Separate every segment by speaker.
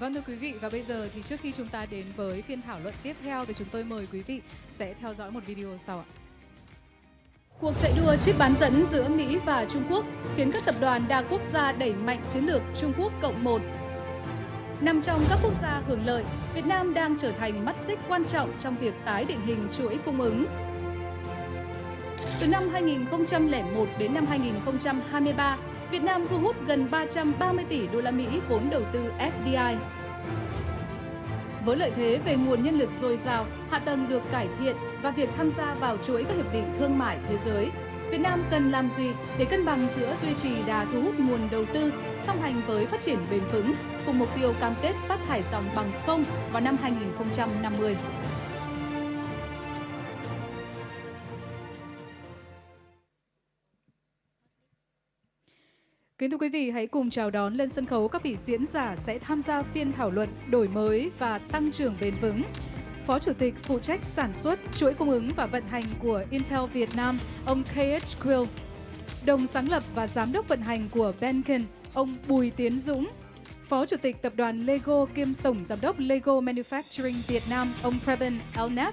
Speaker 1: Vâng thưa quý vị, và bây giờ thì trước khi chúng ta đến với phiên thảo luận tiếp theo thì chúng tôi mời quý vị sẽ theo dõi một video sau ạ.
Speaker 2: Cuộc chạy đua chip bán dẫn giữa Mỹ và Trung Quốc khiến các tập đoàn đa quốc gia đẩy mạnh chiến lược Trung Quốc cộng 1. Nằm trong các quốc gia hưởng lợi, Việt Nam đang trở thành mắt xích quan trọng trong việc tái định hình chuỗi cung ứng. Từ năm 2001 đến năm 2023, Việt Nam thu hút gần 330 tỷ đô la Mỹ vốn đầu tư FDI. Với lợi thế về nguồn nhân lực dồi dào, hạ tầng được cải thiện và việc tham gia vào chuỗi các hiệp định thương mại thế giới, Việt Nam cần làm gì để cân bằng giữa duy trì đà thu hút nguồn đầu tư song hành với phát triển bền vững, cùng mục tiêu cam kết phát thải ròng bằng không vào năm 2050.
Speaker 1: Kính thưa quý vị, hãy cùng chào đón lên sân khấu các vị diễn giả sẽ tham gia phiên thảo luận đổi mới và tăng trưởng bền vững. Phó Chủ tịch phụ trách sản xuất, chuỗi cung ứng và vận hành của Intel Việt Nam, ông KH Quill. Đồng sáng lập và giám đốc vận hành của Benkin, ông Bùi Tiến Dũng. Phó Chủ tịch Tập đoàn LEGO kiêm Tổng Giám đốc LEGO Manufacturing Việt Nam, ông Preben Elnef.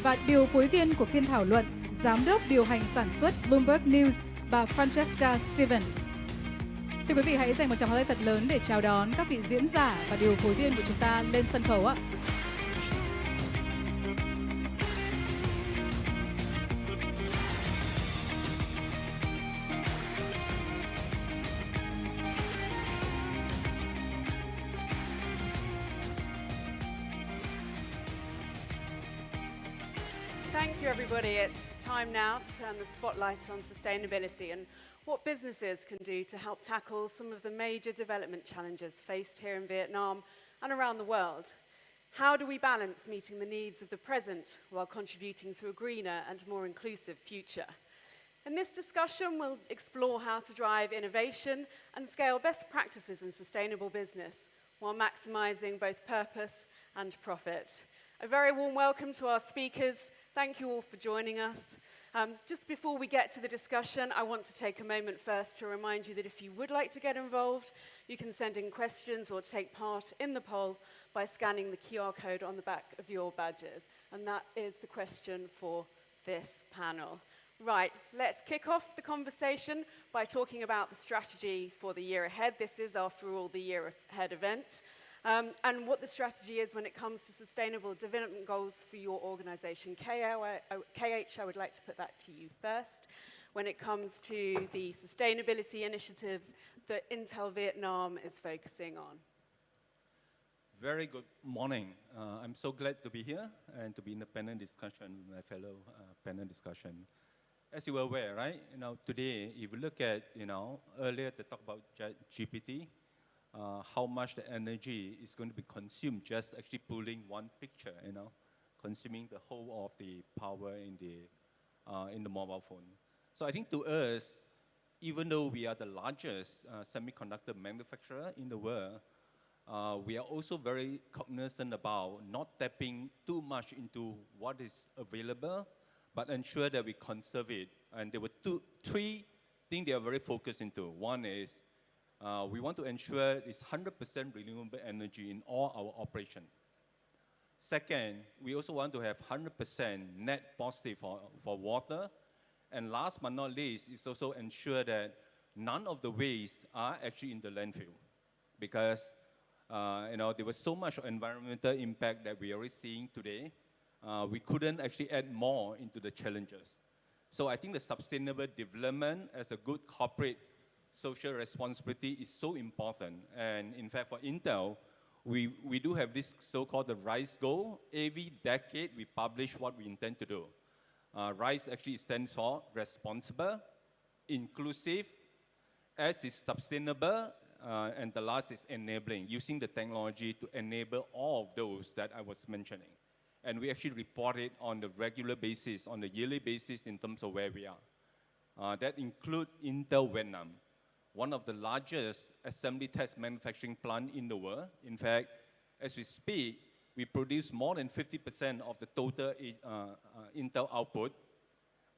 Speaker 1: Và điều phối viên của phiên thảo luận, Giám đốc điều hành sản xuất Bloomberg News, bà Francesca Stevens. Xin quý vị hãy dành một tràng pháo tay thật lớn để chào đón các vị diễn giả và điều phối viên của chúng ta lên sân khấu ạ.
Speaker 3: Thank you, everybody. It's time now to turn the spotlight on sustainability and what businesses can do to help tackle some of the major development challenges faced here in Vietnam and around the world. How do we balance meeting the needs of the present while contributing to a greener and more inclusive future? In this discussion, we'll explore how to drive innovation and scale best practices in sustainable business while maximizing both purpose and profit. A very warm welcome to our speakers. Thank you all for joining us. Just before we get to the discussion, I want to take a moment first to remind you that if you would like to get involved, you can send in questions or take part in the poll by scanning the QR code on the back of your badges. And that is the question for this panel. Right, let's kick off the conversation by talking about the strategy for the year ahead. This is, after all, the year ahead event. And what the strategy is when it comes to sustainable development goals for your organization. KH, I would like to put that to you first. When it comes to the sustainability initiatives that Intel Vietnam is focusing on.
Speaker 4: Very good morning. I'm so glad to be here and to be in the panel discussion with my fellow panel discussion. As you are aware, right? Today, if you look at, earlier they talked about GPT, how much the energy is going to be consumed just actually pulling one picture, consuming the whole of the power in the mobile phone. So I think to us, even though we are the largest semiconductor manufacturer in the world, we are also very cognizant about not tapping too much into what is available, but ensure that we conserve it. And there were three things they are very focused into. One is we want to ensure it's 100% renewable energy in all our operation. Second, we also want to have 100% net positive for water. And last but not least, is also ensure that none of the waste are actually in the landfill. Because there was so much environmental impact that we are already seeing today. We couldn't actually add more into the challenges. So I think the sustainable development as a good corporate social responsibility is so important. And in fact, for Intel, we do have this so-called the RISE goal. Every decade, we publish what we intend to do. RISE actually stands for responsible, inclusive, S is sustainable, and the last is enabling, using the technology to enable all of those that I was mentioning. And we actually report it on the regular basis, on the yearly basis in terms of where we are. That includes Intel Vietnam, one of the largest assembly test manufacturing plant in the world. In fact, as we speak, we produce more than 50% of the total Intel output.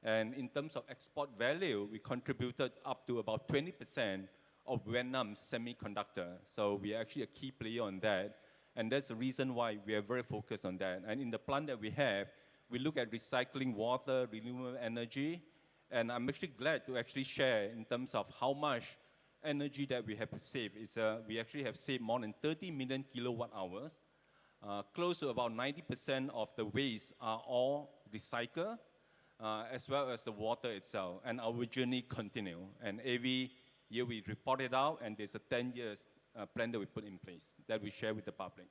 Speaker 4: And in terms of export value, we contributed up to about 20% of Vietnam's semiconductor. So we are actually a key player on that. And that's the reason why we are very focused on that. And in the plant that we have, we look at recycling water, renewable energy. And I'm actually glad to actually share in terms of how much energy that we have saved. We actually have saved more than 30 million kilowatt hours. Close to about 90% of the waste are all recycled, as well as the water itself. And our journey continues. And every year we report it out, and there's a 10 years plan that we put in place that we share with the public.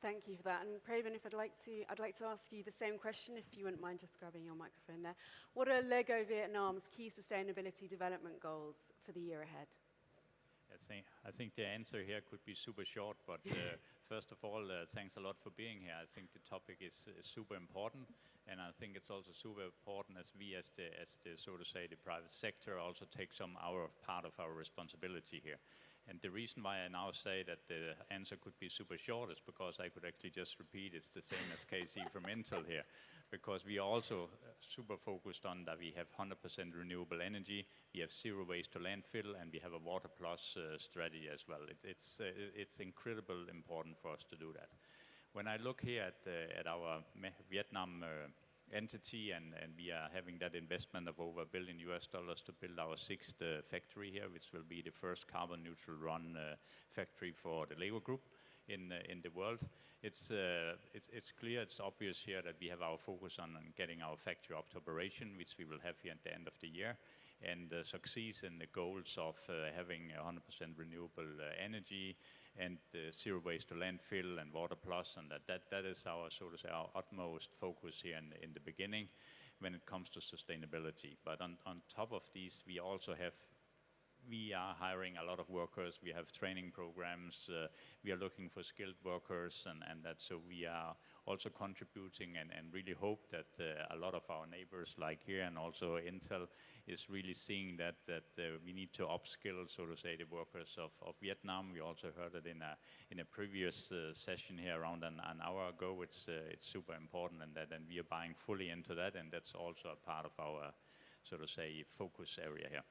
Speaker 3: Thank you for that. And Preben, if I'd like to ask you the same question, if you wouldn't mind just grabbing your microphone there. What are LEGO Vietnam's key sustainability development goals for the year ahead?
Speaker 5: I think the answer here could be super short, but first of all, thanks a lot for being here. I think the topic is super important, and I think it's also super important as the so to say, the private sector also take our part of our responsibility here. And the reason why I now say that the answer could be super short is because I could actually just repeat it's the same as Casey from Intel here, because we are also super focused on that we have 100% renewable energy, we have zero waste to landfill, and we have a water plus strategy as well. It's incredibly important for us to do that. When I look here at our Vietnam entity, and we are having that investment of over $1 billion to build our 6th factory here, which will be the first carbon neutral run factory for the LEGO Group in the world. It's clear, it's obvious here that we have our focus on getting our factory up to operation, which we will have here at the end of the year, and succeed in the goals of having 100% renewable energy and zero waste to landfill and water plus, and that is our, so to say, our utmost focus here in the beginning when it comes to sustainability. But on top of these, we are hiring a lot of workers. We have training programs. We are looking for skilled workers, and that, so we are also contributing and really hope that a lot of our neighbors like here and also Intel is really seeing that we need to upskill, so to say, the workers of Vietnam. We also heard it in a previous session here around an hour ago. It's super important, and we are buying fully into that, and that's also a part of our, so to say, focus area here.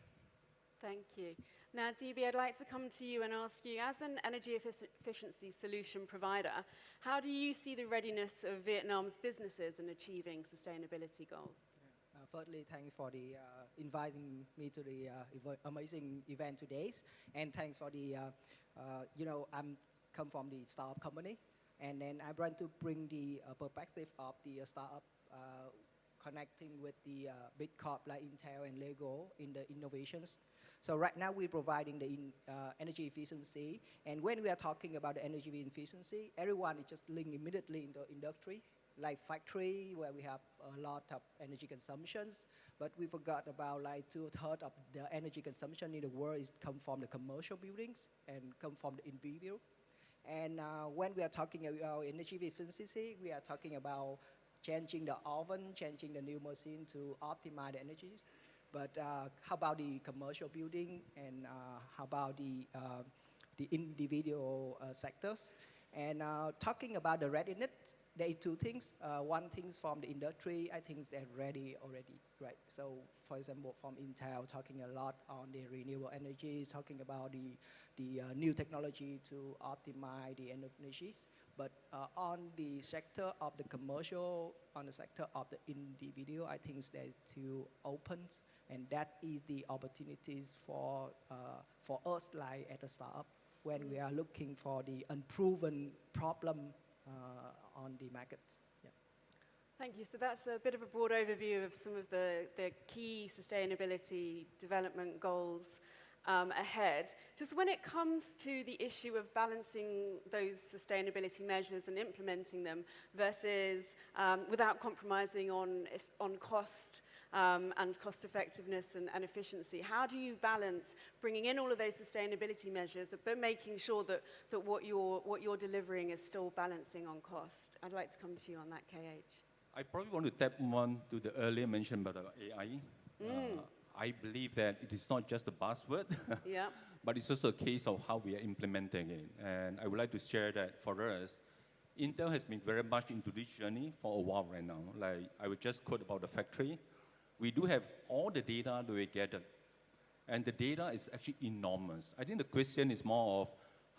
Speaker 3: Thank you. Now, DB, I'd like to come to you and ask you, as an energy efficiency solution provider, how do you see the readiness of Vietnam's businesses in achieving sustainability goals?
Speaker 6: Firstly, thanks for inviting me to the amazing event today, and thanks for I'm come from the startup company, and then I want to bring the perspective of the startup connecting with the big corp like Intel and LEGO in the innovations. So right now we're providing the energy efficiency, and when we are talking about the energy efficiency, everyone is just linked immediately into industry, like factory where we have a lot of energy consumptions, but we forgot about like 2/3 of the energy consumption in the world is come from the commercial buildings and come from the individual. And when we are talking about energy efficiency, we are talking about changing the oven, changing the new machine to optimize the energy. But how about the commercial building, and how about the individual sectors? And talking about the readiness, there are two things. One thing from the industry, I think they're ready already, right? So, for example, from Intel, talking a lot on the renewable energy, talking about the new technology to optimize the energies. But on the sector of the commercial, on the sector of the individual, I think they're too open, and that is the opportunities for us, like at a startup, when we are looking for the unproven problem on the market. Yeah.
Speaker 3: Thank you. So that's a bit of a broad overview of some of the key sustainability development goals ahead. Just when it comes to the issue of balancing those sustainability measures and implementing them versus without compromising on cost and cost effectiveness and efficiency, how do you balance bringing in all of those sustainability measures but making sure that what you're delivering is still balancing on cost? I'd like to come to you on that, KH.
Speaker 4: I probably want to tap on to the earlier mention about AI. I believe that it is not just a buzzword,
Speaker 3: Yeah.
Speaker 4: but it's also a case of how we are implementing it. And I would like to share that for us, Intel has been very much into this journey for a while right now. Like I would just quote about the factory. We do have all the data that we gathered And the data is actually enormous. I think the question is more of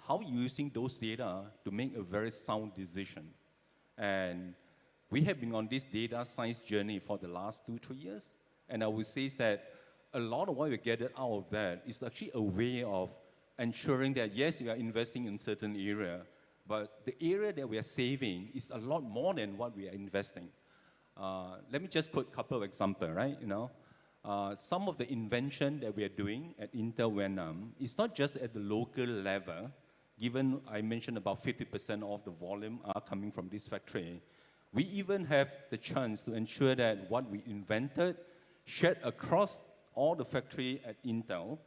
Speaker 4: how using those data to make a very sound decision. And we have been on this data science journey for the last 2-3 years. And I would say that a lot of what we gathered out of that is actually a way of ensuring that, yes, we are investing in certain area, but the area that we are saving is a lot more than what we are investing. Let me just quote a couple of examples, right? Some of the invention that we are doing at Intel Vietnam is not just at the local level, given I mentioned about 50% of the volume are coming from this factory. We even have the chance to ensure that what we invented shared across all the factory at Intel,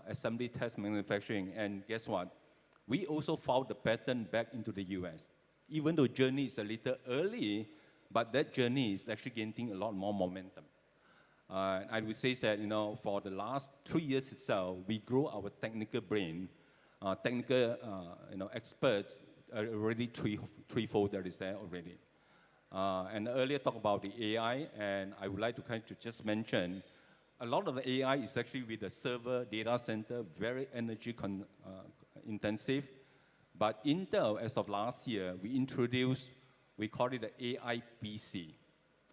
Speaker 4: assembly, test, manufacturing, and guess what? We also filed the patent back into the US. Even though journey is a little early, but that journey is actually gaining a lot more momentum. I would say that, for the last 3 years itself, we grow our technical brain, technical, experts are already threefold that is there already. And earlier talk about the AI, and I would like to kind of just mention, a lot of the AI is actually with the server data center, very energy intensive. But Intel, as of last year, we introduced, we call it the AI PC,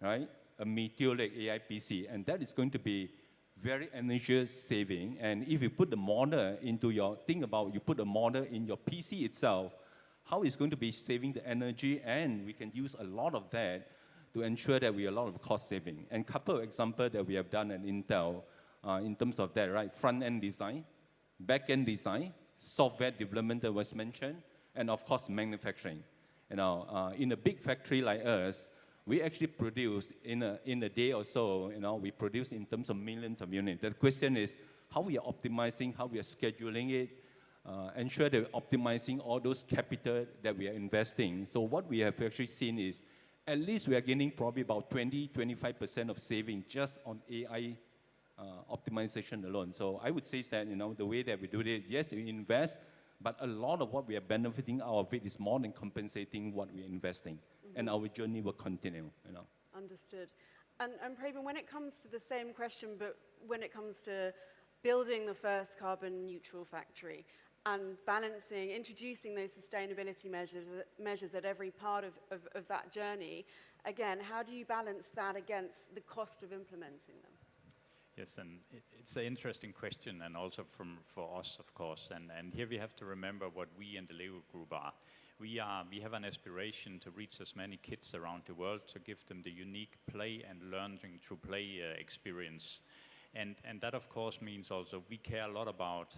Speaker 4: right? A Meteor Lake AI PC, and that is going to be very energy saving. And if you put the model into you put the model in your PC itself, how it's going to be saving the energy, and we can use a lot of that to ensure that we have a lot of cost saving. And a couple of examples that we have done at Intel in terms of that, right? Front-end design, back-end design, software development that was mentioned, and of course, manufacturing. In a big factory like us, we actually produce in a day or so, we produce in terms of millions of units. The question is how we are optimizing, how we are scheduling it, ensure that we're optimizing all those capital that we are investing. So what we have actually seen is at least we are getting probably about 20-25% of saving just on AI optimization alone. So I would say that, the way that we do it, yes, we invest, but a lot of what we are benefiting out of it is more than compensating what we are investing. And our journey will continue,
Speaker 3: Understood. And Preben, when it comes to the same question, but when it comes to building the first carbon neutral factory and balancing, introducing those sustainability measures at every part of that journey, again, how do you balance that against the cost of implementing them?
Speaker 5: Yes, and it's an interesting question, and also for us, of course. And here we have to remember what we in the LEGO Group are. We have an aspiration to reach as many kids around the world, to give them the unique play and learning through play experience. And that, of course, means also we care a lot about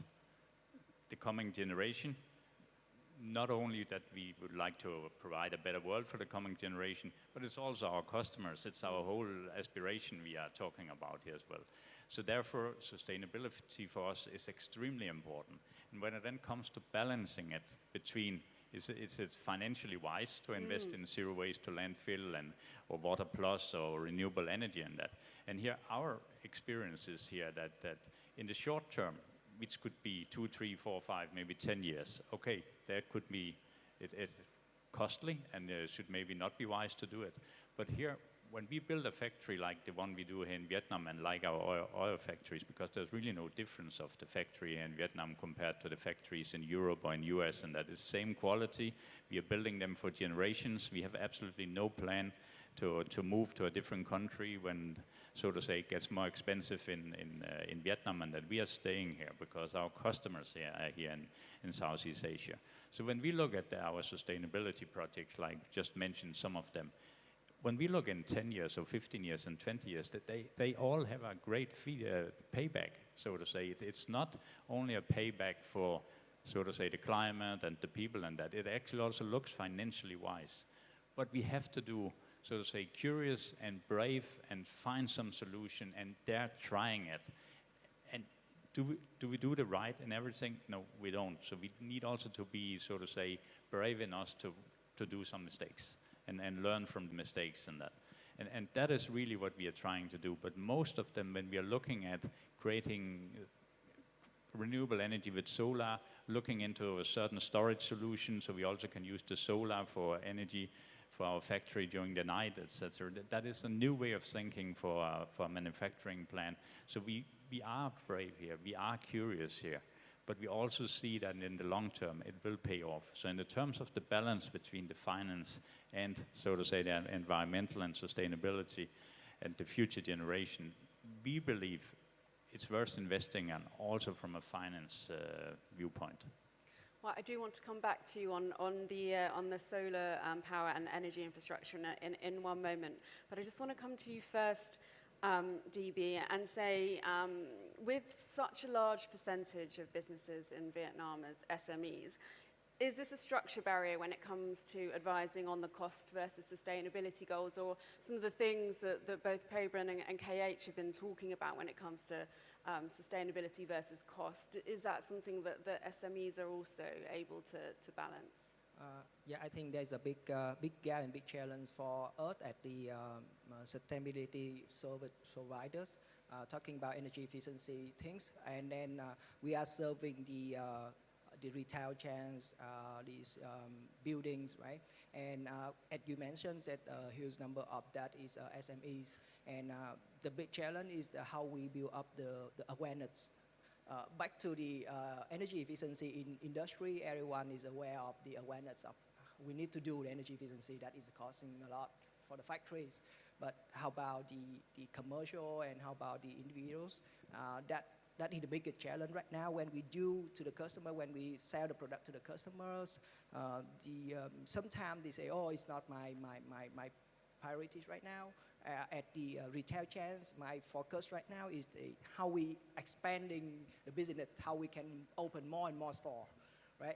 Speaker 5: the coming generation. Not only that we would like to provide a better world for the coming generation, but it's also our customers. It's our whole aspiration we are talking about here as well. So therefore, sustainability for us is extremely important. And when it then comes to balancing it between, is it financially wise to invest in zero waste to landfill or water plus or renewable energy and that? And here our experience is here that in the short term, which could be 2, 3, 4, 5, maybe 10 years. Okay, that could be it costly, and should maybe not be wise to do it. But here, when we build a factory like the one we do here in Vietnam, and like our oil factories, because there's really no difference of the factory in Vietnam compared to the factories in Europe or in US, and that is same quality. We are building them for generations. We have absolutely no plan to move to a different country when, so to say, it gets more expensive in Vietnam, and that we are staying here because our customers are here in Southeast Asia. So when we look at our sustainability projects, like just mentioned some of them, when we look in 10 years or 15 years and 20 years, that they all have a great payback, so to say. It's not only a payback for, so to say, the climate and the people and that. It actually also looks financially wise. But we have to do, so to say, curious and brave and find some solution, and dare trying it. And do we do the right and everything? No, we don't. So we need also to be, so to say, brave enough to do some mistakes and learn from the mistakes and that. And that is really what we are trying to do. But most of them, when we are looking at creating renewable energy with solar, looking into a certain storage solution, so we also can use the solar for energy for our factory during the night, etc. That is a new way of thinking for a manufacturing plant. So we we are brave here, we are curious here, but we also see that in the long term it will pay off. So in the terms of the balance between the finance and, so to say, the environmental and sustainability and the future generation, we believe it's worth investing in, also from a finance viewpoint.
Speaker 3: Well, I do want to come back to you on the solar power and energy infrastructure in one moment, but I just want to come to you first, DB, and say, with such a large percentage of businesses in Vietnam as SMEs, is this a structure barrier when it comes to advising on the cost versus sustainability goals, or some of the things that both Preben and KH have been talking about when it comes to sustainability versus cost? Is that something that the SMEs are also able to balance?
Speaker 6: Yeah, I think there's a big gap and big challenge for us at the sustainability service providers, talking about energy efficiency things, and then we are serving the retail chains, these buildings, right? And as you mentioned, that a huge number of that is SMEs, and the big challenge is how we build up the awareness. Back to the energy efficiency in industry, everyone is aware of the awareness of we need to do the energy efficiency. That is costing a lot for the factories. But how about the commercial, and how about the individuals? That is the biggest challenge right now when we do to the customer, when we sell the product to the customers. Sometimes they say, oh, it's not my priorities right now. At the retail chains, my focus right now is how we expanding the business, how we can open more and more stores, right?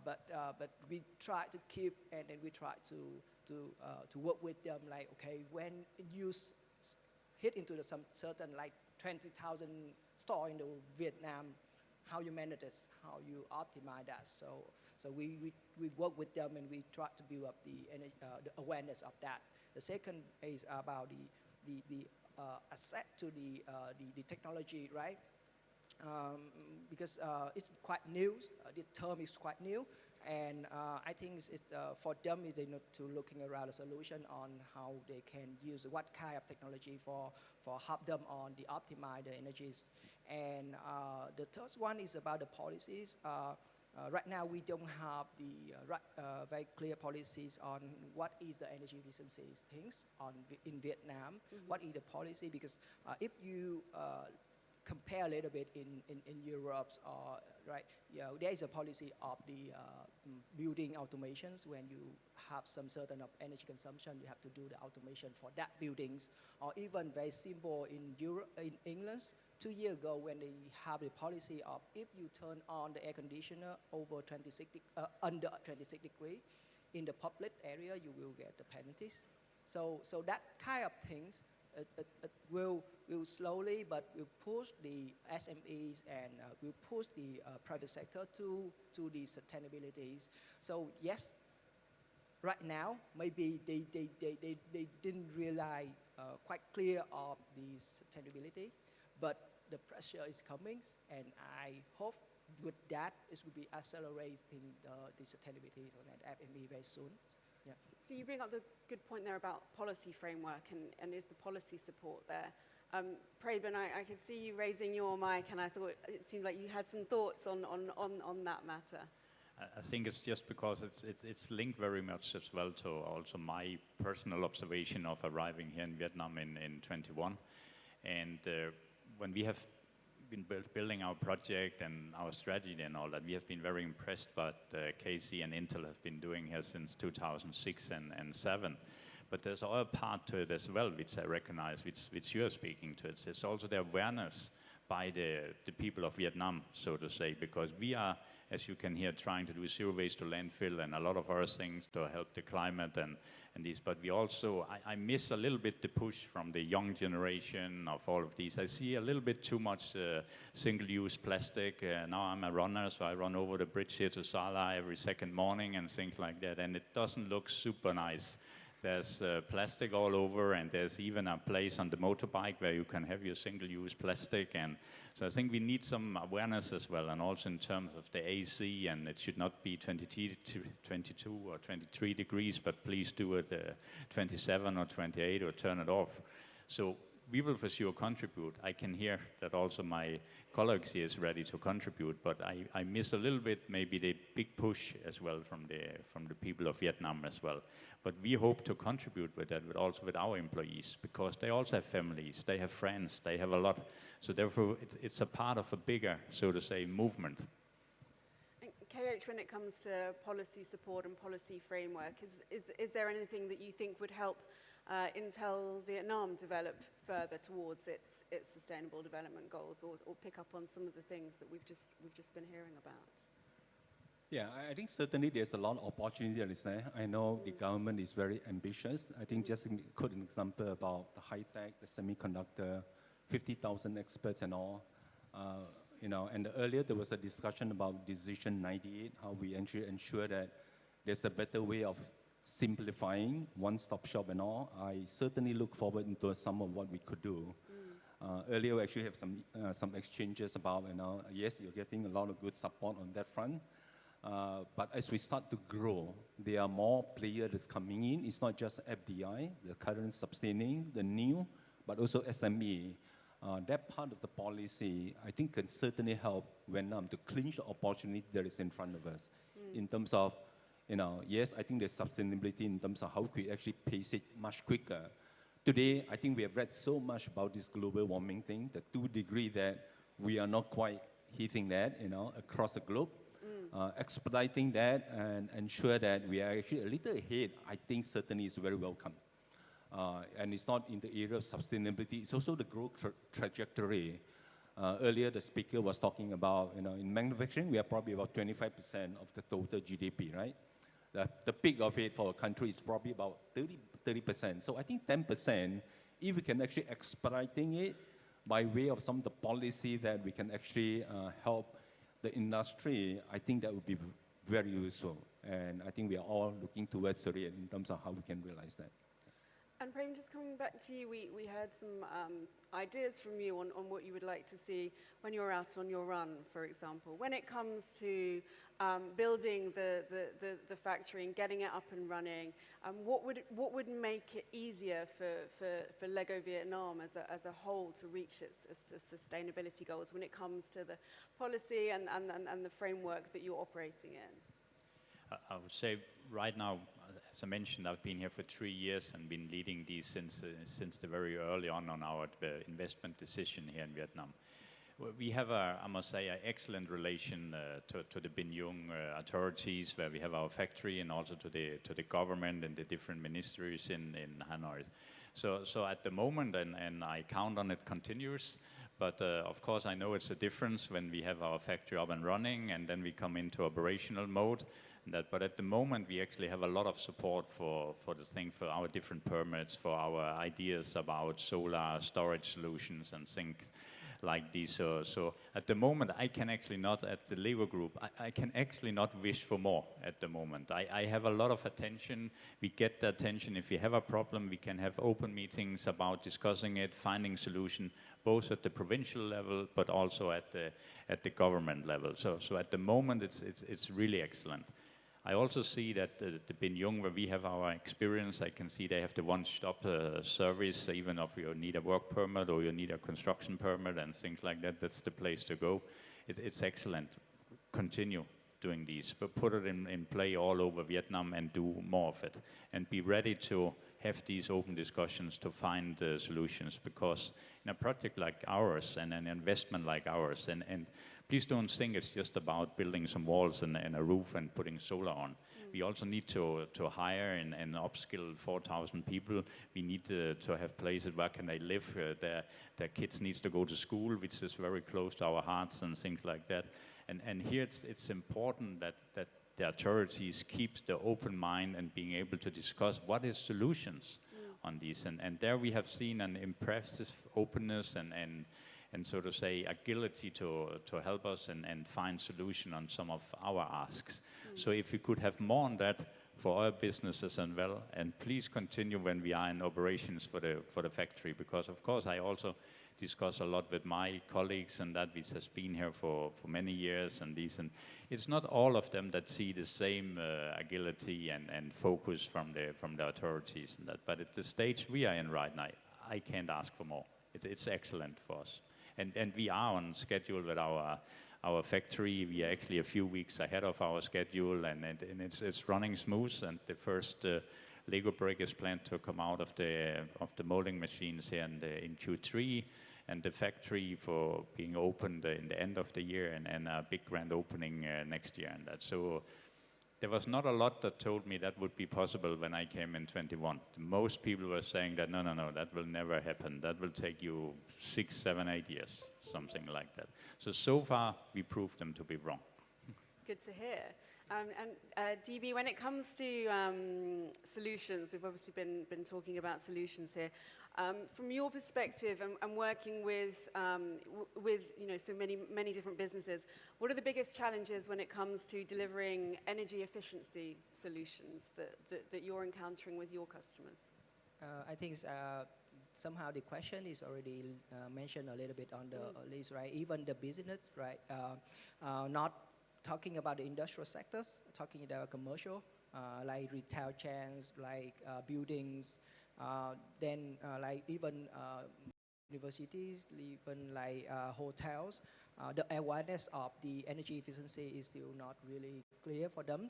Speaker 6: But we try to keep, and then we try to work with them, like, okay, when you hit into some certain like 20,000 store in the Vietnam, how you manage this, how you optimize that. So we work with them, and we try to build up the awareness of that. The second is about the asset to the technology, right? Because it's quite new. The term is quite new, and I think it's for them is they need to looking around a solution on how they can use what kind of technology for help them on the optimize the energies. And the third one is about the policies. Right now, we don't have the very clear policies on what is the energy efficiency things in Vietnam. Mm-hmm. What is the policy? Because if you compare a little bit in Europe, right, there is a policy of the building automations. When you have some certain of energy consumption, you have to do the automation for that buildings. Or even very simple in Europe, in England, 2 years ago, when they have the policy of if you turn on the air conditioner over under 26 degrees in the public area, you will get the penalties. So that kind of things it will slowly, but will push the SMEs and will push the private sector to the sustainabilities. So yes, right now maybe they didn't realize quite clear of the sustainability, but the pressure is coming, and I hope with that it will be accelerating the sustainability on that FME very soon. Yeah.
Speaker 3: So you bring up the good point there about policy framework, and is the policy support there? Preben, I could see you raising your mic, and I thought it seemed like you had some thoughts on that matter.
Speaker 5: I think it's just because it's linked very much as well to also my personal observation of arriving here in Vietnam in 21. And when we have been building our project and our strategy and all that, we have been very impressed by what KC and Intel have been doing here since 2006 and 7. But there's other part to it as well, which I recognize, which you are speaking to. It's also the awareness by the people of Vietnam, so to say, because we are, as you can hear, trying to do zero waste to landfill and a lot of other things to help the climate and these. But we also, I miss a little bit the push from the young generation of all of these. I see a little bit too much single-use plastic. Now I'm a runner, so I run over the bridge here to Sala every second morning and things like that, and it doesn't look super nice. There's plastic all over, and there's even a place on the motorbike where you can have your single-use plastic. And so I think we need some awareness as well, and also in terms of the AC, and it should not be 22 or 23 degrees, but please do it 27 or 28 or turn it off. So we will for sure contribute. I can hear that also my colleagues here is ready to contribute, but I miss a little bit maybe the big push as well from the people of Vietnam as well. But we hope to contribute with that, but also with our employees, because they also have families, they have friends, they have a lot. So therefore, it's a part of a bigger, so to say, movement.
Speaker 3: KH, when it comes to policy support and policy framework, is there anything that you think would help Intel Vietnam develop further towards its sustainable development goals, or pick up on some of the things that we've just been hearing about?
Speaker 4: Yeah, I think certainly there's a lot of opportunity that is there. I know the government is very ambitious. I think just to quote an example about the high tech, the semiconductor, 50,000 experts and all. You know, and earlier there was a discussion about Decision 98, how we ensure that there's a better way of simplifying one-stop shop and all. I certainly look forward into some of what we could do. Earlier we actually have some exchanges about, you know, yes, you're getting a lot of good support on that front. But as we start to grow, there are more players coming in. It's not just FDI, the current sustaining, the new, but also SME. That part of the policy, I think, can certainly help Vietnam to clinch the opportunity that is in front of us. In terms of, you know, yes, I think there's sustainability in terms of how we actually pace it much quicker. Today, I think we have read so much about this global warming thing, the 2 degree that we are not quite hitting that, you know, across the globe. Expediting that and ensure that we are actually a little ahead, I think certainly is very welcome. And it's not in the area of sustainability, it's also the growth trajectory. Earlier, the speaker was talking about, you know, in manufacturing, we are probably about 25% of the total GDP, right? The peak of it for a country is probably about 30%. So I think 10%, if we can actually expediting it by way of some of the policy that we can actually help the industry, I think that would be very useful. And I think we are all looking towards it in terms of how we can realize that.
Speaker 3: And Prem, just coming back to you, we heard some ideas from you on what you would like to see when you're out on your run, for example. When it comes to building the factory and getting it up and running, what would make it easier for LEGO Vietnam as a whole to reach its sustainability goals when it comes to the policy and the framework that you're operating in?
Speaker 5: I would say right now, as I mentioned, I've been here for 3 years and been leading these since the very early on our investment decision here in Vietnam. We have, I must say, an excellent relation to the Binh Dung authorities, where we have our factory, and also to the government and the different ministries in Hanoi. So at the moment, and I count on it continuous, but of course I know it's a difference when we have our factory up and running and then we come into operational mode. But at the moment we actually have a lot of support for the thing, for our different permits, for our ideas about solar storage solutions and things like these. So at the moment I can actually not, at the LEGO Group, I can actually not wish for more at the moment. I have a lot of attention. We get the attention. If we have a problem, we can have open meetings about discussing it, finding solution, both at the provincial level but also at the government level. So at the moment it's really excellent. I also see that the Binh Dung, where we have our experience, I can see they have the one-stop service, even if you need a work permit or you need a construction permit and things like that. That's the place to go. It's excellent. Continue doing these, but put it in play all over Vietnam and do more of it. And be ready to have these open discussions to find solutions, because in a project like ours and an investment like ours, and please don't think it's just about building some walls and a roof and putting solar on. We also need to hire and upskill 4,000 people. We need to have places where can they live. Their kids needs to go to school, which is very close to our hearts and things like that. And here it's important that the authorities keep the open mind and being able to discuss what is solutions on these. And there we have seen an impressive openness and so to say agility to help us and find solution on some of our asks. So if we could have more on that for our businesses as well, and please continue when we are in operations for the factory, because of course I also discuss a lot with my colleagues and that which has been here for many years, and it's not all of them that see the same agility and focus from the authorities and that, but at the stage we are in right now, I can't ask for more. it's excellent for us. And we are on schedule with our factory. We are actually a few weeks ahead of our schedule, and it's running smooth. And the first Lego brick is planned to come out of the molding machines here in Q3, and the factory for being opened in the end of the year, and a big grand opening next year. And that so. There was not a lot that told me that would be possible when I came in 21. Most people were saying that, no, that will never happen. That will take you 6, 7, 8 years, something like that. So far, we proved them to be wrong.
Speaker 3: Good to hear. DB, when it comes to solutions, we've obviously been talking about solutions here. From your perspective and working with so many different businesses, what are the biggest challenges when it comes to delivering energy efficiency solutions that you're encountering with your customers?
Speaker 6: I think somehow the question is already mentioned a little bit on the list, right? Even the business, right? Not talking about the industrial sectors, talking about commercial, like retail chains, like buildings, then like even universities, even like hotels. The awareness of the energy efficiency is still not really clear for them.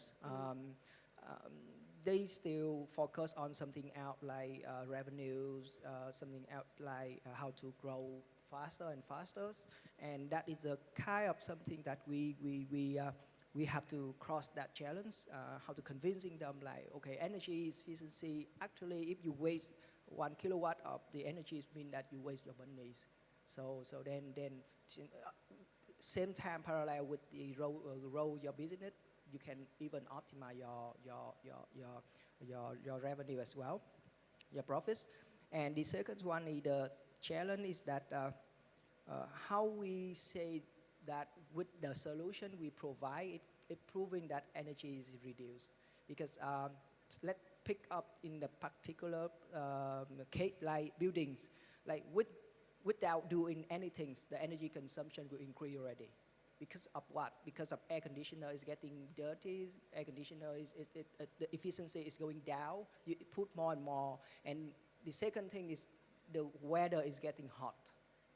Speaker 6: They still focus on something else like revenues, something else like how to grow faster and faster, and that is a kind of something that we have to cross that challenge. How to convincing them like, okay, energy efficiency. Actually, if you waste 1 kilowatt of the energy, it means that you waste your money. So then same time parallel with the grow your business, you can even optimize your revenue as well, your profits. And the second one is the challenge is that how we say that with the solution we provide, it proving that energy is reduced. Because let's pick up in the particular case like buildings, like without doing anything, the energy consumption will increase already. Because of what? Because of air conditioner is getting dirty, air conditioner the efficiency is going down, you put more and more. And the second thing is the weather is getting hot,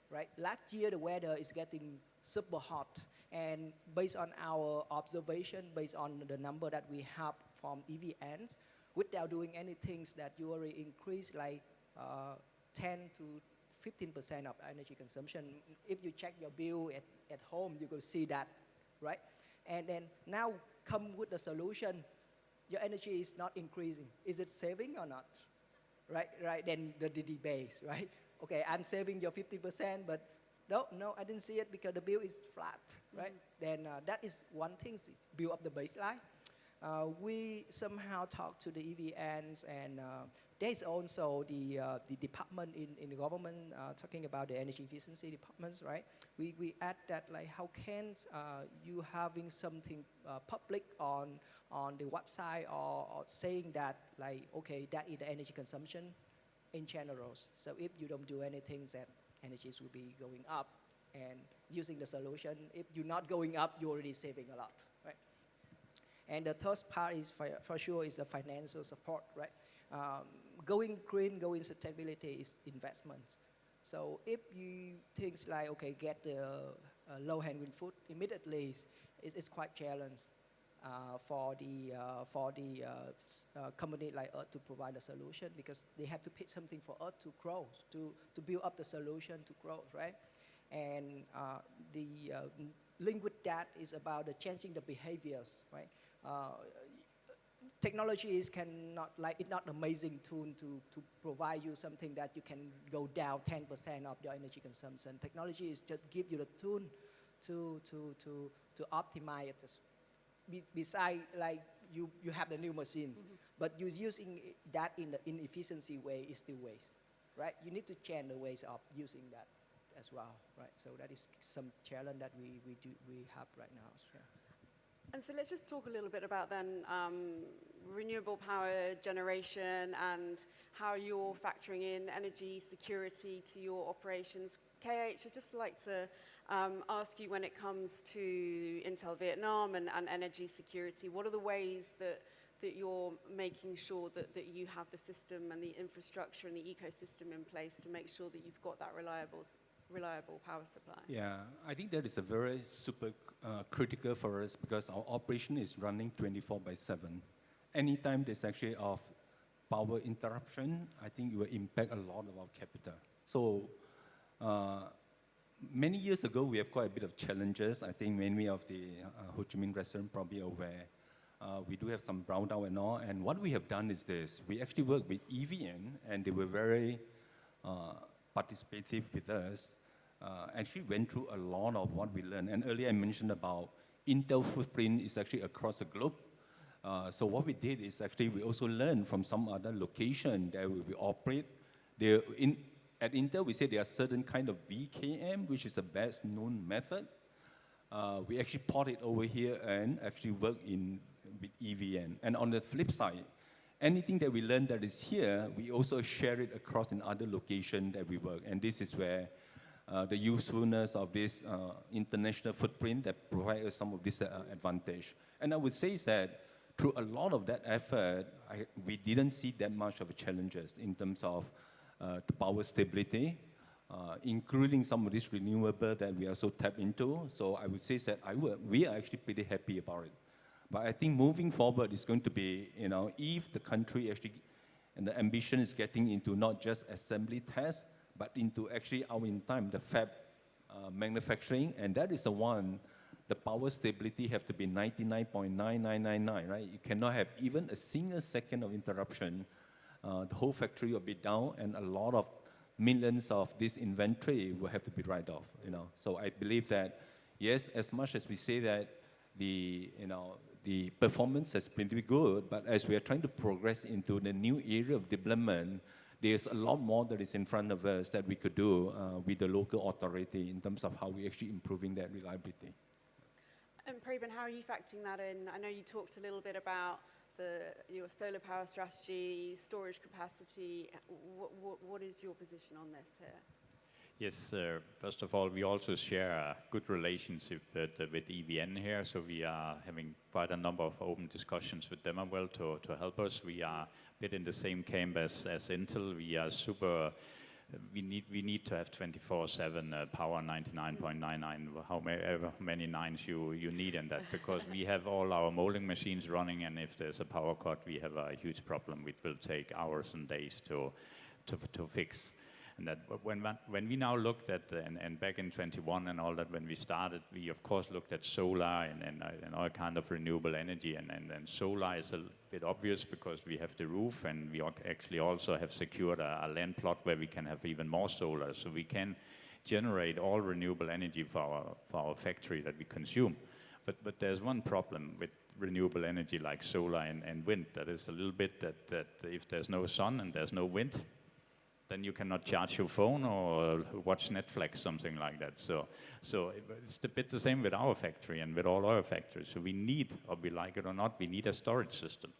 Speaker 6: right? Last year the weather is getting super hot, and based on our observation, based on the number that we have from EVNs, without doing anything that you already increase like 10 to 15% of energy consumption. If you check your bill at home, you will see that, right? And then now come with the solution, your energy is not increasing. Is it saving or not? Right, then the debate, right? Okay, I'm saving your 50%, but no, I didn't see it because the bill is flat, right? Then that is one thing, build up the baseline. We somehow talk to the EVNs, and there's also the department in the government talking about the energy efficiency departments, right? We add that like how can you having something public on the website or saying that like, okay, that is the energy consumption in general. So if you don't do anything, that energies will be going up, and using the solution, if you're not going up, you're already saving a lot, right? And the third part is for sure is the financial support, right? Going green, going sustainability is investments. So if you think like, okay, get the low-hanging fruit immediately, it's quite challenging for the company like us to provide a solution, because they have to pay something for us to grow, to build up the solution to grow, right? And the link with that is about the changing the behaviors, right? Technology is it's not amazing tool to provide you something that you can go down 10% of your energy consumption. Technology is just give you the tool to optimize it. Besides, like you have the new machines, but you're using that in the inefficiency way is still waste, right? You need to change the ways of using that as well, right? So that is some challenge that we have right now. Yeah.
Speaker 3: And so let's just talk a little bit about then renewable power generation and how you're factoring in energy security to your operations. KH, I'd just like to ask you, when it comes to Intel Vietnam and energy security, what are the ways that that you're making sure that you have the system and the infrastructure and the ecosystem in place to make sure that you've got that reliable power supply?
Speaker 4: Yeah, I think that is a very super critical for us because our operation is running 24/7. Anytime there's actually of power interruption, I think it will impact a lot of our capital. So many years ago, we have quite a bit of challenges. I think many of the Ho Chi Minh residents probably are aware. We do have some browndown and all. And what we have done is this. We actually worked with EVN, and they were very participative with us. Actually went through a lot of what we learned. And earlier I mentioned about Intel footprint is actually across the globe. So what we did is actually we also learned from some other location that we operate. At Intel, we say there are certain kind of BKM, which is the best known method. We actually port it over here and actually work with EVN. And on the flip side, anything that we learn that is here, we also share it across in other locations that we work. And this is where the usefulness of this international footprint that provides us some of this advantage. And I would say is that through a lot of that effort, we didn't see that much of a challenges in terms of the power stability, including some of this renewable that we also tap into. So I would say that we are actually pretty happy about it. But I think moving forward is going to be, if the country actually, and the ambition is getting into not just assembly tests, but into actually in time, the fab manufacturing, and that is the one, the power stability have to be 99.9999, right? You cannot have even a single second of interruption. The whole factory will be down, and a lot of millions of this inventory will have to be write off, So I believe that, yes, as much as we say that the performance has been pretty good, but as we are trying to progress into the new area of development, there's a lot more that is in front of us that we could do with the local authority in terms of how we actually improving that reliability.
Speaker 3: And Preben, how are you factoring that in? I know you talked a little bit about your solar power strategy, storage capacity. What is your position on this here?
Speaker 5: Yes, first of all, we also share a good relationship with EVN here, so we are having quite a number of open discussions with them as well to help us. We are a bit in the same camp as Intel. We are we need to have 24/7 power, 99.99, however many nines you need in that, because we have all our molding machines running, and if there's a power cut, we have a huge problem. It will take hours and days to fix. And that when we now looked at, and back in 21 and all that, when we started, we of course looked at solar and all kind of renewable energy, and solar is a bit obvious because we have the roof, and we actually also have secured a land plot where we can have even more solar, so we can generate all renewable energy for our factory that we consume. But there's one problem with renewable energy like solar and wind, that is a little bit that if there's no sun and there's no wind, then you cannot charge your phone or watch Netflix, something like that. So it's a bit the same with our factory and with all our factories. So we need, or we like it or not, we need a storage system.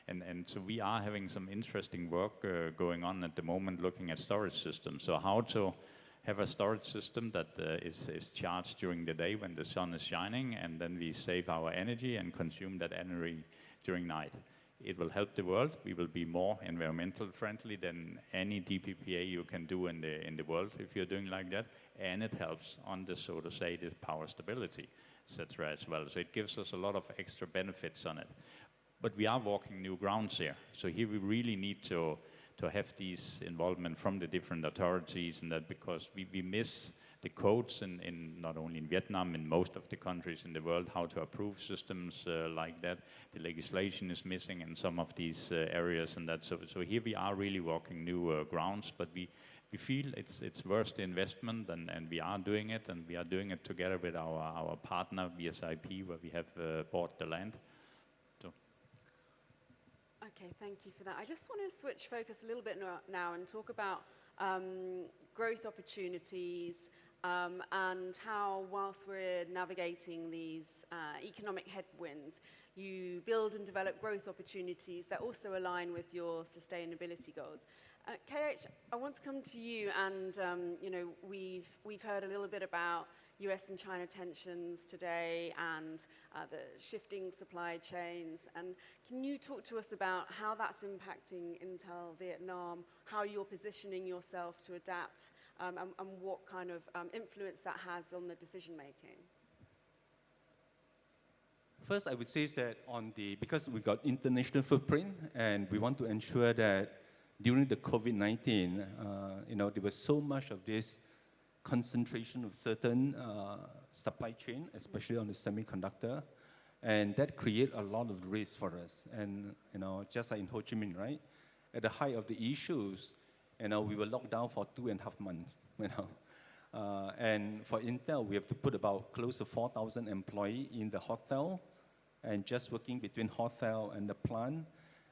Speaker 5: And so we are having some interesting work going on at the moment looking at storage systems. So how to have a storage system that is charged during the day when the sun is shining, and then we save our energy and consume that energy during night. It will help the world. We will be more environmental friendly than any DPPA you can do in the world if you're doing like that. And it helps on the, so to say, the power stability, etc. as well. So it gives us a lot of extra benefits on it. But we are walking new grounds here. So here we really need to have these involvement from the different authorities, and that because we miss the codes in not only in Vietnam, in most of the countries in the world, how to approve systems like that. The legislation is missing in some of these areas, and that. So here we are really walking new grounds, but we feel it's worth the investment, and we are doing it, and we are doing it together with our partner VSIP, where we have bought the land.
Speaker 3: Okay, thank you for that. I just want to switch focus a little bit now and talk about growth opportunities and how, whilst we're navigating these economic headwinds, you build and develop growth opportunities that also align with your sustainability goals. KH, I want to come to you, and we've heard a little bit about US and China tensions today and the shifting supply chains. And can you talk to us about how that's impacting Intel Vietnam, how you're positioning yourself to adapt, and what kind of influence that has on the decision making?
Speaker 4: First, I would say that because we got international footprint and we want to ensure that during the COVID-19, there was so much of this concentration of certain supply chain, especially on the semiconductor, and that created a lot of risk for us. And just like in Ho Chi Minh, right? At the height of the issues, we were locked down for 2.5 months. And for Intel, we have to put about close to 4,000 employees in the hotel, and just working between hotel and the plant.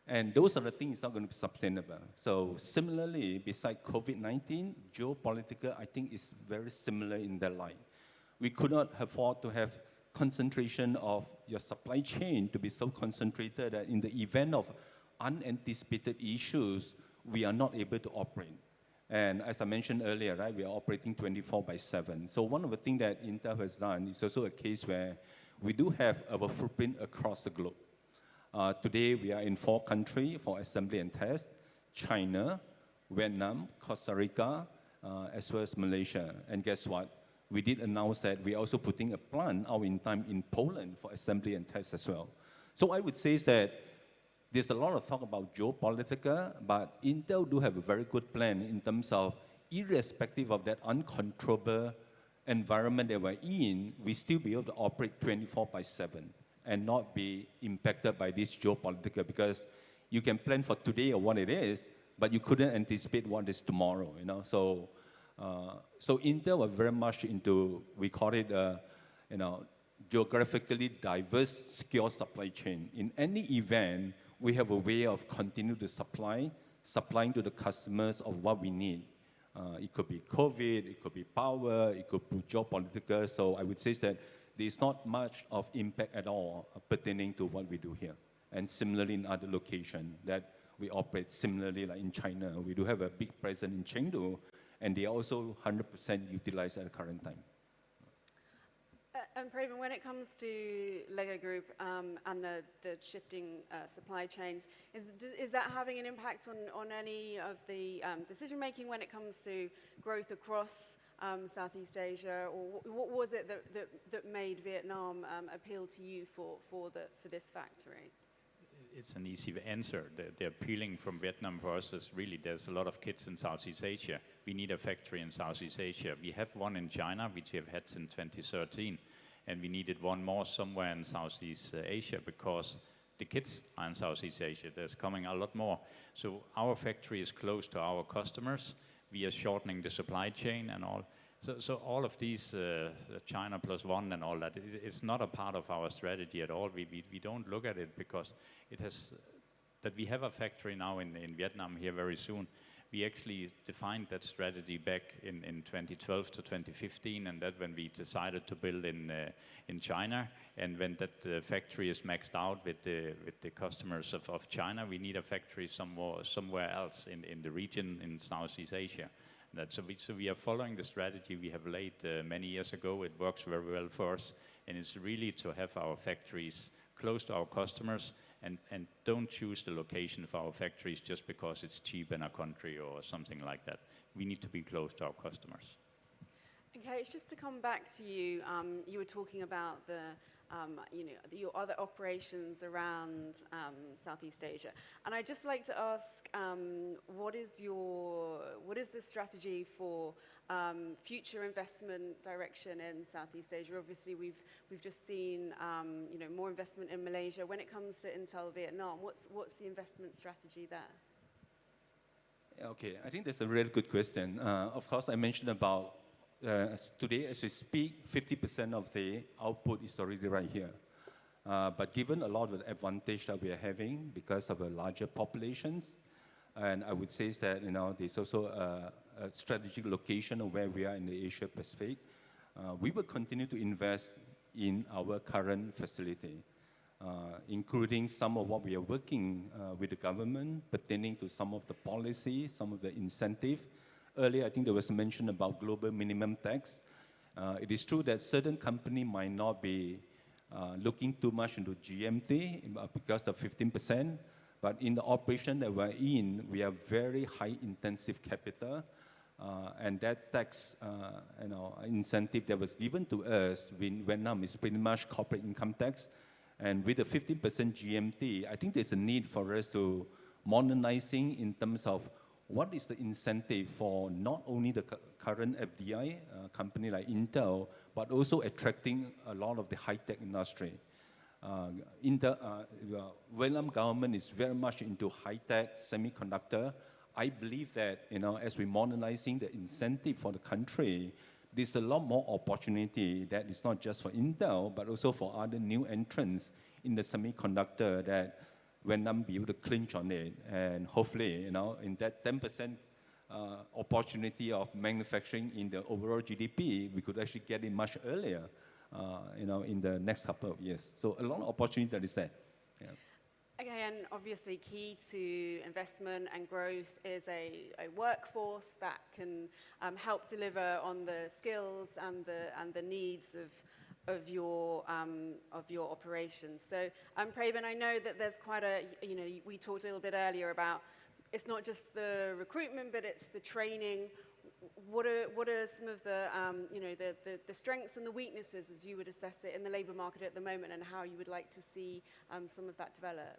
Speaker 4: And those are the things not going to be sustainable. So similarly, besides COVID-19, geopolitical, I think, is very similar in that light. We could not afford to have concentration of your supply chain to be so concentrated that in the event of unanticipated issues, we are not able to operate. And as I mentioned earlier, right, we are operating 24/7. So one of the things that Intel has done is also a case where we do have our footprint across the globe. Today, we are in 4 countries for assembly and test: China, Vietnam, Costa Rica, as well as Malaysia. And guess what? We did announce that we're also putting a plant out in time in Poland for assembly and test as well. So I would say that there's a lot of talk about geopolitical, but Intel do have a very good plan in terms of, irrespective of that uncontrollable environment that we're in, we still be able to operate 24/7 and not be impacted by this geopolitical, because you can plan for today or what it is, but you couldn't anticipate what is tomorrow, So Intel are very much into, we call it, geographically diverse, secure supply chain. In any event, we have a way of continuing to supplying to the customers of what we need. It could be COVID, it could be power, it could be geopolitical. So I would say that there's not much of impact at all pertaining to what we do here. And similarly in other locations that we operate, similarly like in China, we do have a big presence in Chengdu, and they are also 100% utilized at the current time.
Speaker 3: And Preben, when it comes to LEGO Group and the shifting supply chains, is that having an impact on any of the decision making when it comes to growth across Southeast Asia, or what was it that made Vietnam appeal to you for this factory?
Speaker 5: It's an easy answer. The appealing from Vietnam for us is really, there's a lot of kids in Southeast Asia. We need a factory in Southeast Asia. We have one in China, which we have had since 2013. And we needed one more somewhere in Southeast Asia, because the kids are in Southeast Asia. There's coming a lot more. So our factory is close to our customers. We are shortening the supply chain and all. So all of these, China plus one and all that, it's not a part of our strategy at all. We don't look at it because it has, that we have a factory now in Vietnam here very soon. We actually defined that strategy back in 2012 to 2015, and that when we decided to build in China, and when that factory is maxed out with the customers of China, we need a factory somewhere else in the region in Southeast Asia. So we are following the strategy we have laid many years ago. It works very well for us, and it's really to have our factories close to our customers, and don't choose the location of our factories just because it's cheap in a country or something like that. We need to be close to our customers.
Speaker 3: Okay, it's just to come back to you. You were talking about your other operations around Southeast Asia, and I'd just like to ask, what is the strategy for future investment direction in Southeast Asia? Obviously, we've just seen more investment in Malaysia. When it comes to Intel Vietnam, what's the investment strategy there?
Speaker 4: Okay, I think that's a really good question. Of course, I mentioned about today, as we speak, 50% of the output is already right here. But given a lot of the advantage that we are having because of a larger populations, and I would say that there's also a strategic location of where we are in the Asia Pacific, we will continue to invest in our current facility, including some of what we are working with the government pertaining to some of the policy, some of the incentive. Earlier, I think there was a mention about global minimum tax. It is true that certain company might not be looking too much into GMT because of 15%, but in the operation that we're in, we have very high intensive capital, and that tax incentive that was given to us in Vietnam is pretty much corporate income tax. And with the 15% GMT, I think there's a need for us to modernizing in terms of what is the incentive for not only the current FDI company like Intel, but also attracting a lot of the high-tech industry. Vietnam government is very much into high-tech semiconductor. I believe that as we're modernizing the incentive for the country, there's a lot more opportunity that is not just for Intel, but also for other new entrants in the semiconductor that Vietnam be able to clinch on it. And hopefully, in that 10% opportunity of manufacturing in the overall GDP, we could actually get it much earlier, in the next couple of years. So a lot of opportunity that is there. Yeah.
Speaker 3: Okay, and obviously key to investment and growth is a workforce that can help deliver on the skills and the needs of your operations. So, Preben, I know that there's quite a, we talked a little bit earlier about it's not just the recruitment, but it's the training. What are some of the strengths and the weaknesses as you would assess it in the labour market at the moment, and how you would like to see some of that develop?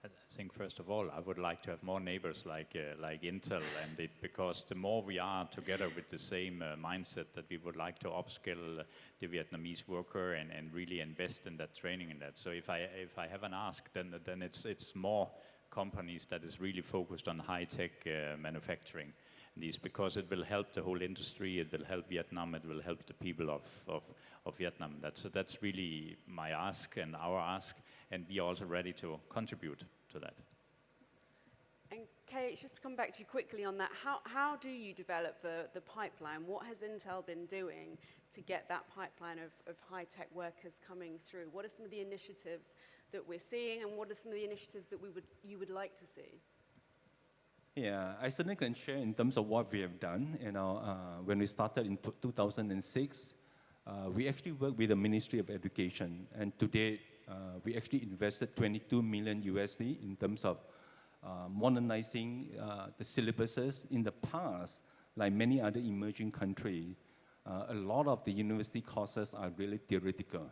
Speaker 5: I think first of all, I would like to have more neighbors like Intel, and because the more we are together with the same mindset that we would like to upskill the Vietnamese worker and really invest in that training in that. So if I have an ask, then it's more companies that is really focused on high-tech manufacturing. These, because it will help the whole industry, it will help Vietnam, it will help the people of Vietnam. That's really my ask and our ask, and we are also ready to contribute to that.
Speaker 3: And Kate, just to come back to you quickly on that, how do you develop the pipeline? What has Intel been doing to get that pipeline of high-tech workers coming through? What are some of the initiatives that we're seeing, and what are some of the initiatives that you would like to see?
Speaker 4: Yeah, I certainly can share in terms of what we have done. When we started in 2006, we actually worked with the Ministry of Education, and today we actually invested $22 million USD in terms of modernizing the syllabuses. In the past, like many other emerging countries, a lot of the university courses are really theoretical.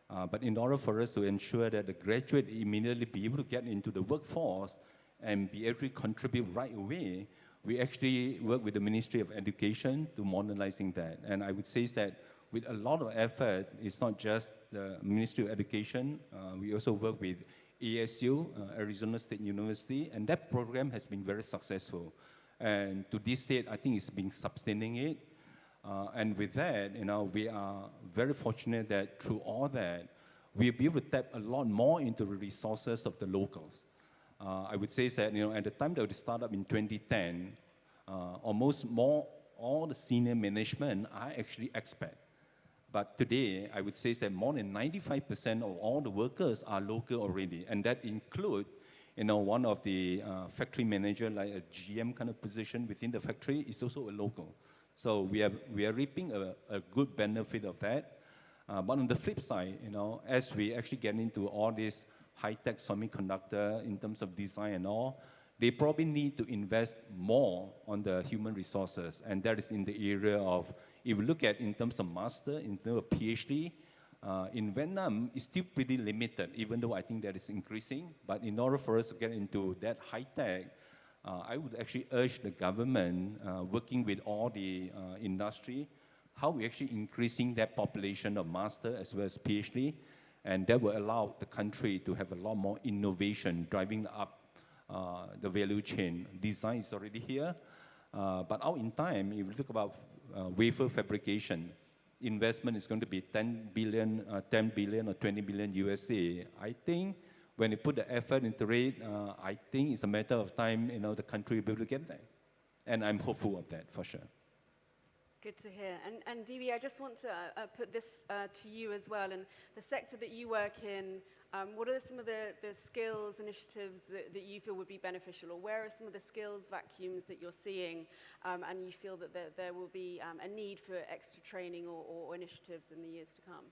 Speaker 4: But in order for us to ensure that the graduate immediately be able to get into the workforce and be able to contribute right away, we actually work with the Ministry of Education to modernizing that. And I would say that with a lot of effort, it's not just the Ministry of Education, we also work with ASU, Arizona State University, and that program has been very successful. And to this date, I think it's been sustaining it. And with that, we are very fortunate that through all that, we'll be able to tap a lot more into the resources of the locals. I would say that, at the time that we started up in 2010, all the senior management are actually expats. But today, I would say that more than 95% of all the workers are local already, and that include, one of the factory manager, like a GM kind of position within the factory, is also a local. So we are reaping a good benefit of that. But on the flip side, as we actually get into all this high-tech semiconductor in terms of design and all, they probably need to invest more on the human resources, and that is in the area of, if you look at in terms of master, in terms of PhD, in Vietnam, it's still pretty limited, even though I think that is increasing. But in order for us to get into that high-tech, I would actually urge the government, working with all the industry, how we actually increasing that population of master as well as PhD, and that will allow the country to have a lot more innovation driving up the value chain. Design is already here, but out in time, if you look about wafer fabrication, investment is going to be 10 billion or 20 billion USD. I think when you put the effort into it, I think it's a matter of time, the country will be able to get there. And I'm hopeful of that, for sure.
Speaker 3: Good to hear. And DB, I just want to put this to you as well. And the sector that you work in, What are some of the skills, initiatives that you feel would be beneficial, or where are some of the skills vacuums that you're seeing and you feel that there will be a need for extra training or initiatives in the years to come?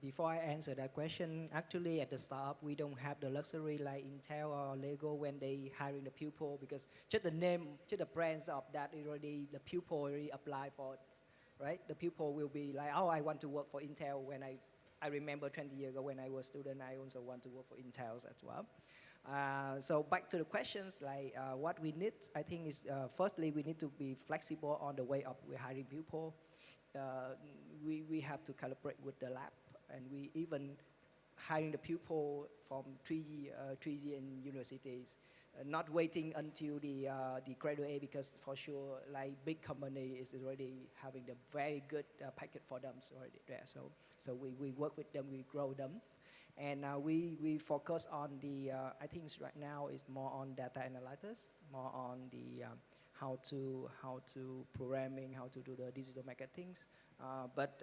Speaker 6: Before I answer that question, actually at the startup, we don't have the luxury like Intel or LEGO when they hiring the pupil, because just the name, just the brands of that already, the pupil already apply for it, right? The pupil will be like, oh, I want to work for Intel. When I remember 20 years ago when I was a student, I also want to work for Intel as well. So back to the questions, like what we need, I think is firstly, we need to be flexible on the way of we're hiring people. We have to calibrate with the lab, and we even hiring the pupil from 3 year in universities, not waiting until the graduate, because for sure, like big company is already having the very good package for them already there. So we work with them, we grow them, and we focus on the I think right now is more on data analytics, more on the how to programming, how to do the digital marketing. But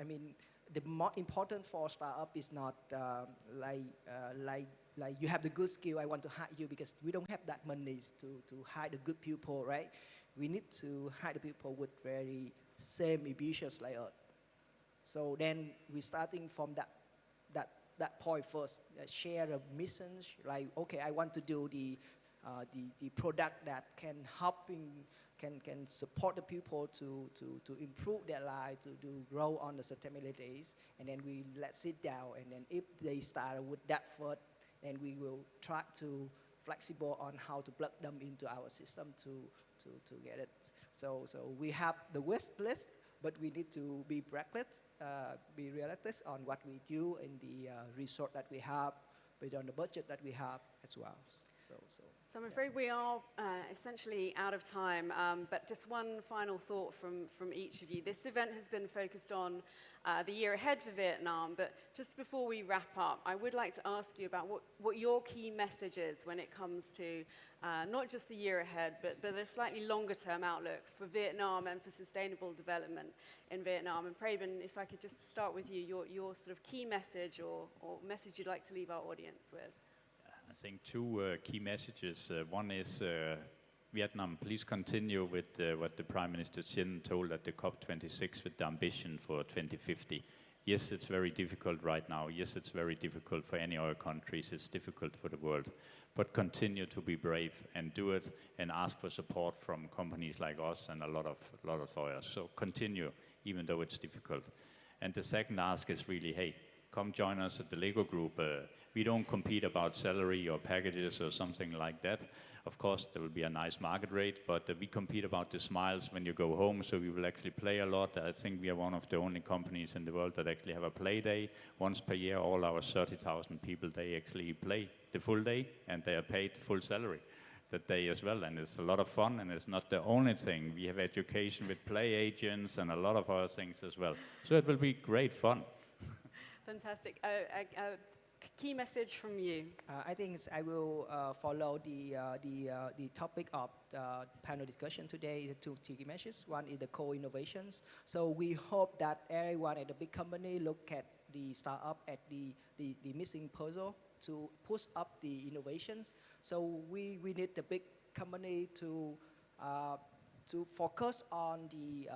Speaker 6: I mean, the more important for startup is not like you have the good skill, I want to hire you, because we don't have that money to hire the good people, right? We need to hire the people with very same ambitious like us. So then we're starting from that point first. Share a mission, like okay, I want to do the product that can can support the people to improve their life, to grow on the sustainability, and then let's sit down, and then if they start with that first, then we will try to flexible on how to plug them into our system to get it. So we have the wish list, but we need to be practice, be realistic on what we do in the resort that we have, based on the budget that we have as well.
Speaker 3: So I'm afraid we are essentially out of time, but just one final thought from each of you. This event has been focused on the year ahead for Vietnam, but just before we wrap up, I would like to ask you about what your key message is when it comes to not just the year ahead, but a slightly longer term outlook for Vietnam and for sustainable development in Vietnam. And Preben, if I could just start with you, your sort of key message or message you'd like to leave our audience with.
Speaker 5: I think two key messages. One is Vietnam, please continue with what the Prime Minister Dinh told at the COP26 with the ambition for 2050. Yes, it's very difficult right now. Yes, it's very difficult for any other countries. It's difficult for the world. But continue to be brave and do it, and ask for support from companies like us and a lot of others. So continue, even though it's difficult. And the second ask is really, hey, come join us at the LEGO Group. We don't compete about salary or packages or something like that. Of course, there will be a nice market rate, but we compete about the smiles when you go home, so we will actually play a lot. I think we are one of the only companies in the world that actually have a play day. Once per year, all our 30,000 people, they actually play the full day, and they are paid full salary that day as well. And it's a lot of fun, and it's not the only thing. We have education with play agents and a lot of other things as well. So it will be great fun.
Speaker 3: Fantastic. Key message from you.
Speaker 6: I think I will follow the topic of the panel discussion today. The two key messages. One is the co-innovations. So we hope that everyone at the big company look at the startup at the missing puzzle to push up the innovations. So we need the big company to focus on the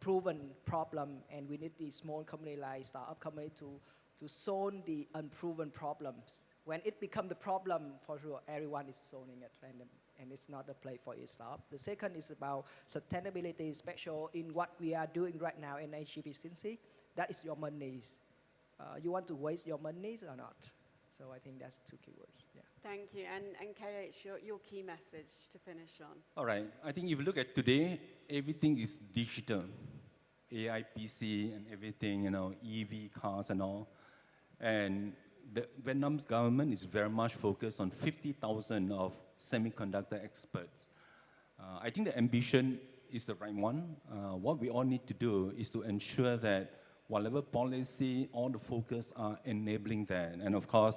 Speaker 6: proven problem, and we need the small company like startup company to solve the unproven problems. When it becomes the problem, for sure, everyone is solving it, and it's not a play for a startup. The second is about sustainability, especially in what we are doing right now, energy efficiency. That is your money. You want to waste your money or not? So I think that's two keywords. Yeah.
Speaker 3: Thank you. And KH, your key message to finish on.
Speaker 4: All right. I think if you look at today, everything is digital. AI, PC, and everything, EV cars and all. And the Vietnam's government is very much focused on 50,000 of semiconductor experts. I think the ambition is the right one. What we all need to do is to ensure that whatever policy, all the focus are enabling that. And of course,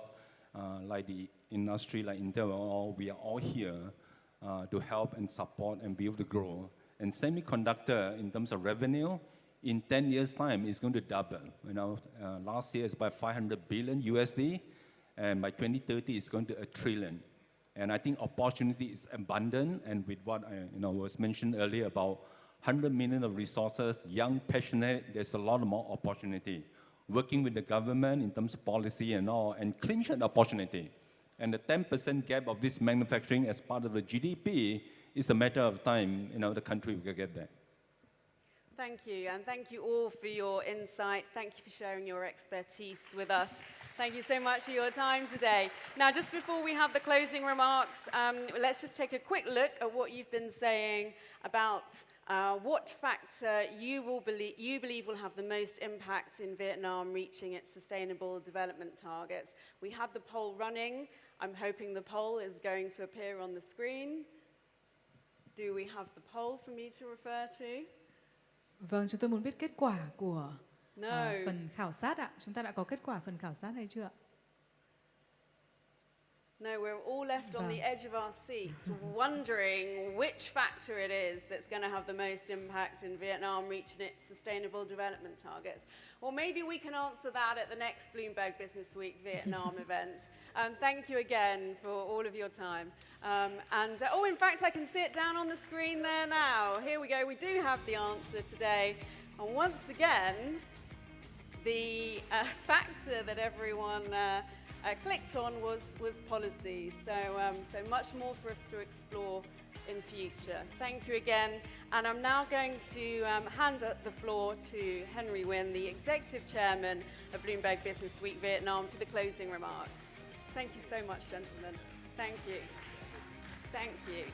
Speaker 4: like the industry, like Intel, we are all here to help and support and be able to grow. And semiconductor, in terms of revenue, in 10 years' time, it's going to double. Last year it's by 500 billion USD, and by 2030, it's going to a trillion. And I think opportunity is abundant, and with what was mentioned earlier about 100 million of resources, young, passionate, there's a lot more opportunity. Working with the government in terms of policy and all, and clinch that opportunity. And the 10% gap of this manufacturing as part of the GDP is a matter of time, the country will get there.
Speaker 3: Thank you, and thank you all for your insight. Thank you for sharing your expertise with us. Thank you so much for your time today. Now, just before we have the closing remarks, let's just take a quick look at what you've been saying about what factor you believe will have the most impact in Vietnam reaching its sustainable development targets. We have the poll running. I'm hoping the poll is going to appear on the screen. Do we have the poll for me to refer to?
Speaker 1: Vâng, chúng tôi muốn biết kết quả của
Speaker 3: No.
Speaker 1: phần khảo sát ạ. Chúng ta đã có kết quả phần khảo sát hay chưa ạ?
Speaker 3: No, we're all left on the edge of our seats, wondering which factor it is that's going to have the most impact in Vietnam reaching its sustainable development targets. Well, maybe we can answer that at the next Bloomberg Businessweek Vietnam event. Thank you again for all of your time. In fact, I can see it down on the screen there now. Here we go. We do have the answer today. And once again, the factor that everyone clicked on was policy. So much more for us to explore in future. Thank you again. And I'm now going to hand up the floor to Henry Nguyen, the Executive Chairman of Bloomberg Businessweek Vietnam, for the closing remarks. Thank you so much, gentlemen. Thank you. Thank you.